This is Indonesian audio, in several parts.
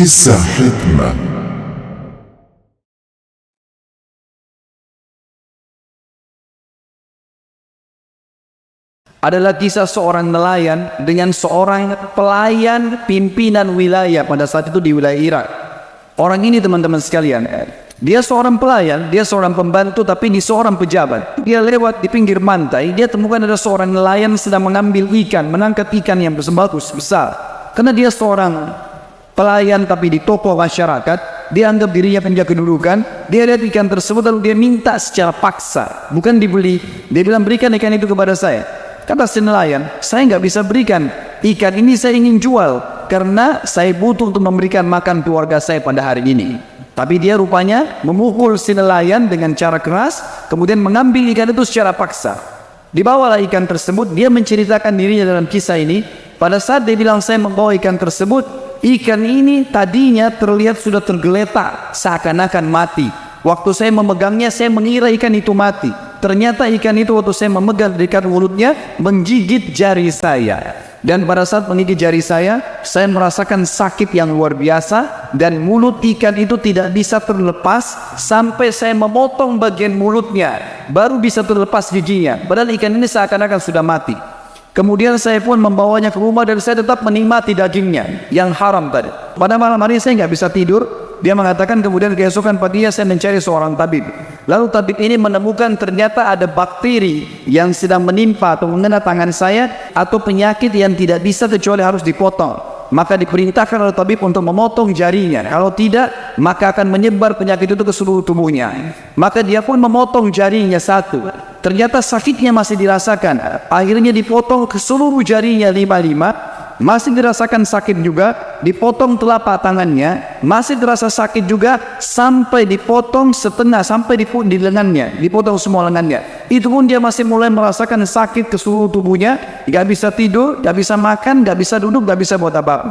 Kisah hikmah. Adalah kisah seorang nelayan dengan seorang pelayan pimpinan wilayah pada saat itu di wilayah Irak. Orang ini teman-teman sekalian, dia seorang pelayan, dia seorang pembantu, tapi dia seorang pejabat. Dia lewat di pinggir pantai, dia temukan ada seorang nelayan sedang mengambil ikan, menangkap ikan yang bagus besar. Karena dia seorang pelayan tapi di toko masyarakat, dia anggap dirinya punya kedudukan. Dia lihat ikan tersebut lalu dia minta secara paksa, bukan dibeli. Dia bilang, berikan ikan itu kepada saya. Kata si nelayan, saya nggak bisa berikan ikan ini, saya ingin jual karena saya butuh untuk memberikan makan keluarga saya pada hari ini. Tapi dia rupanya memukul si nelayan dengan cara keras, kemudian mengambil ikan itu secara paksa. Dibawalah ikan tersebut. Dia menceritakan dirinya dalam kisah ini. Pada saat dia bilang saya membawa ikan tersebut, ikan ini tadinya terlihat sudah tergeletak seakan-akan mati. Waktu saya memegangnya, saya mengira ikan itu mati. Ternyata ikan itu waktu saya memegang dekat mulutnya menggigit jari saya. Dan pada saat menggigit jari saya merasakan sakit yang luar biasa. Dan mulut ikan itu tidak bisa terlepas sampai saya memotong bagian mulutnya, baru bisa terlepas giginya. Padahal ikan ini seakan-akan sudah mati. Kemudian saya pun membawanya ke rumah dan saya tetap menikmati dagingnya yang haram tadi. Pada malam hari saya nggak bisa tidur. Dia mengatakan kemudian keesokan paginya saya mencari seorang tabib. Lalu tabib ini menemukan ternyata ada bakteri yang sedang menimpa atau mengena tangan saya, atau penyakit yang tidak bisa kecuali harus dipotong. Maka diperintahkan oleh tabib untuk memotong jarinya. Kalau tidak, maka akan menyebar penyakit itu ke seluruh tubuhnya. Maka dia pun memotong jarinya satu. Ternyata sakitnya masih dirasakan. Akhirnya dipotong ke seluruh jarinya lima. Masih dirasakan sakit juga. Dipotong telapak tangannya, masih terasa sakit juga, sampai dipotong setengah, sampai di lengannya, dipotong semua lengannya. Itu pun dia masih mulai merasakan sakit ke seluruh tubuhnya. Gak bisa tidur, gak bisa makan, gak bisa duduk, gak bisa buat apa-apa.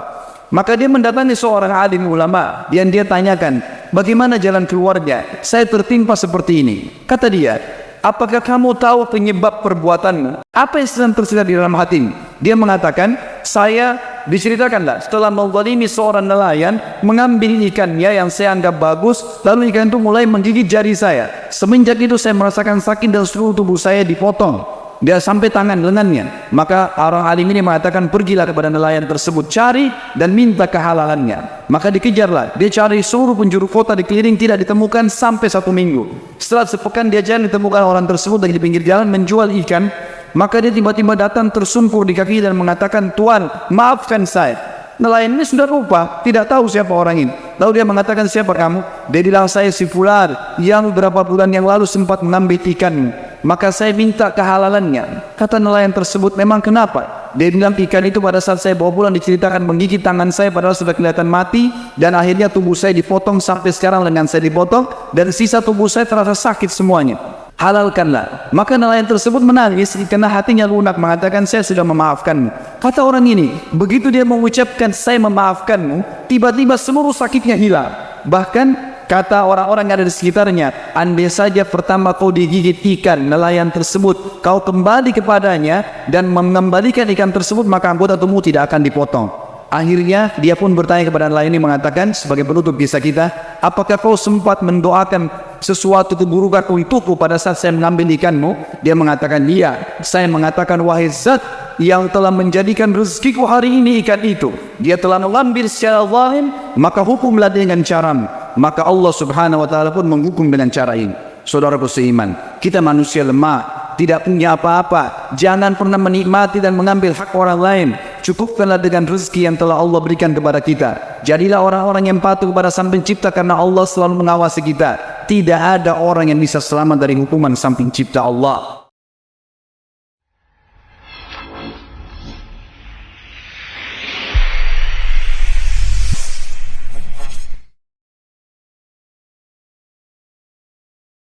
Maka dia mendatangi seorang alim ulama dan dia tanyakan, bagaimana jalan keluarnya? Saya tertimpa seperti ini. Kata dia, apakah kamu tahu penyebab perbuatanmu? Apa yang sedang tersirat di dalam hatimu? Dia mengatakan, saya diceritakanlah setelah menzalimi seorang nelayan, mengambil ikannya yang saya anggap bagus, lalu ikan itu mulai menggigit jari saya. Semenjak itu saya merasakan sakit dan seluruh tubuh saya dipotong. Dia sampai tangan lengannya. Maka orang alim ini mengatakan, pergilah kepada nelayan tersebut, cari dan minta kehalalannya. Maka dikejarlah. Dia cari seluruh penjuru kota, dikeliling, tidak ditemukan sampai 1 minggu. Setelah sepekan dia jalan, ditemukan orang tersebut lagi di pinggir jalan menjual ikan. Maka dia tiba-tiba datang tersungkur di kaki dan mengatakan, Tuan, maafkan saya. Nelayan ini sudah lupa, tidak tahu siapa orang ini. Lalu dia mengatakan, siapa kamu? Dia bilang, saya si fulan yang beberapa bulan yang lalu sempat mengambil ikan. Maka saya minta kehalalannya. Kata nelayan tersebut, memang kenapa? Dia bilang, ikan itu pada saat saya bawa pulang diceritakan menggigit tangan saya padahal sudah kelihatan mati. Dan akhirnya tubuh saya dipotong, sampai sekarang lengan saya dipotong. Dan sisa tubuh saya terasa sakit semuanya. Halalkanlah. Maka nelayan tersebut menangis karena hatinya lunak, mengatakan, saya sudah memaafkanmu. Kata orang ini, begitu dia mengucapkan saya memaafkanmu, tiba-tiba seluruh sakitnya hilang. Bahkan kata orang-orang yang ada di sekitarnya, andai saja pertama kau digigit ikan nelayan tersebut, kau kembali kepadanya dan mengembalikan ikan tersebut, maka anggota tubuhmu tidak akan dipotong. Akhirnya dia pun bertanya kepada nelayan ini, mengatakan sebagai penutup kisah kita, apakah kau sempat mendoakan sesuatu keburukan untukku pada saat saya mengambil ikanmu? Dia mengatakan, iya. Saya mengatakan, wahai Zat yang telah menjadikan rezekiku hari ini ikan itu, dia telah mengambil secara zalim, maka hukumlah dengan caramu. Maka Allah subhanahu wa ta'ala pun menghukum dengan cara ini. Saudaraku seiman, kita manusia lemah, tidak punya apa-apa. Jangan pernah menikmati dan mengambil hak orang lain. Cukupkanlah dengan rezeki yang telah Allah berikan kepada kita. Jadilah orang-orang yang patuh kepada Sang Pencipta, karena Allah selalu mengawasi kita. Tidak ada orang yang bisa selamat dari hukuman Sang Pencipta Allah.